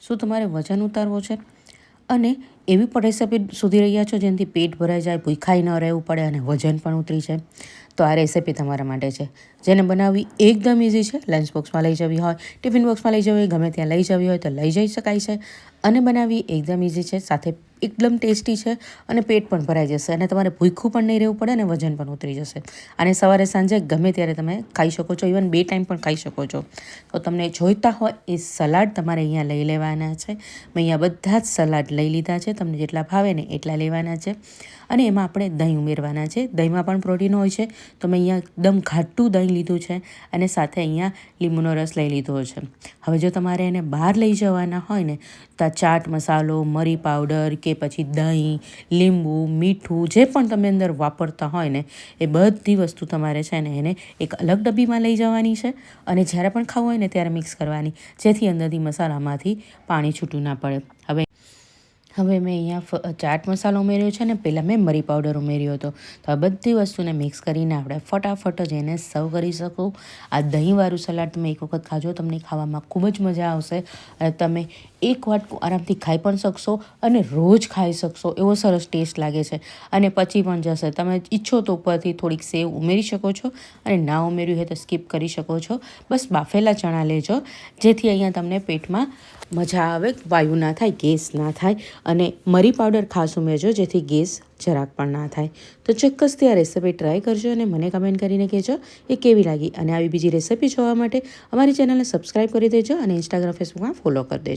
શું તમારે વજન ઉતારવો છે અને એવી પણ રેસીપી શોધી રહ્યા છો જેનાથી પેટ ભરાઈ જાય, ભૂખાઈ ન રહેવું પડે અને વજન પણ ઉતરી જાય? તો આ રેસીપી તમારા માટે છે, જેને બનાવવી એકદમ ઇઝી છે. લંચ બોક્સમાં લઈ જવી હોય, ટિફિન બોક્સમાં લઈ જવી હોય, ગમે ત્યાં લઈ જવી હોય તો લઈ જઈ શકાય છે. અને બનાવવી એકદમ ઇઝી છે, સાથે એકદમ ટેસ્ટી છે અને પેટ પણ ભરાઈ જશે અને તમારે ભૂખ્યું પણ નહીં રહેવું પડે અને વજન પણ ઉતરી જશે. અને સવારે સાંજે ગમે ત્યારે તમે ખાઈ શકો છો, ઇવન 2 ટાઈમ પણ ખાઈ શકો છો. તો તમને જોઈતા હોય એ સલાડ તમારે અહીંયા લઈ લેવાના છે. મેં અહીંયા બધા જ સલાડ લઈ લીધા છે, તમને જેટલા ભાવે ને એટલા લેવાના છે. અને એમાં આપણે દહીં ઉમેરવાના છે. દહીંમાં પણ પ્રોટીન હોય છે, તો મેં અહીંયા એકદમ ઘાટું દહીં લીધું છે અને સાથે અહીંયા લીંબુનો રસ લઈ લીધો છે. હવે જો તમારે એને બહાર લઈ જવાના હોય ને તો ચાટ મસાલો, મરી પાવડર કે પછી દહીં, લીંબુ, મીઠું જે પણ તમે અંદર વાપરતા હોય ને એ બધી વસ્તુ તમારે છે ને એને એક અલગ ડબ્બીમાં લઈ જવાની છે અને જ્યારે પણ ખાવું હોય ને ત્યારે મિક્સ કરવાની, જેથી અંદરથી મસાલામાંથી પાણી છૂટું ના પડે. હવે મેં અહીંયા ચાટ મસાલો ઉમેર્યો છે ને પહેલાં મેં મરી પાવડર ઉમેર્યો હતો. તો આ બધી વસ્તુને મિક્સ કરીને આપણે ફટાફટ જ એને સર્વ કરી શકું. આ દહીંવાળું સલાડ તમે એક વખત ખાજો, તમને ખાવામાં ખૂબ જ મજા આવશે અને તમે એક વાટકું આરામથી ખાઈ પણ શકશો અને રોજ ખાઈ શકશો, એવો સરસ ટેસ્ટ લાગે છે અને પચી પણ જશે. તમે ઈચ્છો તો ઉપરથી થોડીક સેવ ઉમેરી શકો છો અને ના ઉમેર્યું હોય તો સ્કીપ કરી શકો છો. બસ બાફેલા ચણા લેજો, જેથી અહીંયા તમને પેટમાં મજા આવે, વાયુ ના થાય, ગેસ ના થાય. અને મરી પાવડર ખાસ ઉમેરજો, જેથી ગેસ જરાક પણ ના થાય. તો ચોક્કસથી આ રેસીપી ટ્રાય કરજો અને મને કમેન્ટ કરીને કહેજો એ કેવી લાગી. અને આવી બીજી રેસીપી જોવા માટે અમારી ચેનલને સબસ્ક્રાઈબ કરી દેજો અને ઇન્સ્ટાગ્રામ, ફેસબુકમાં ફોલો કરી દેજો.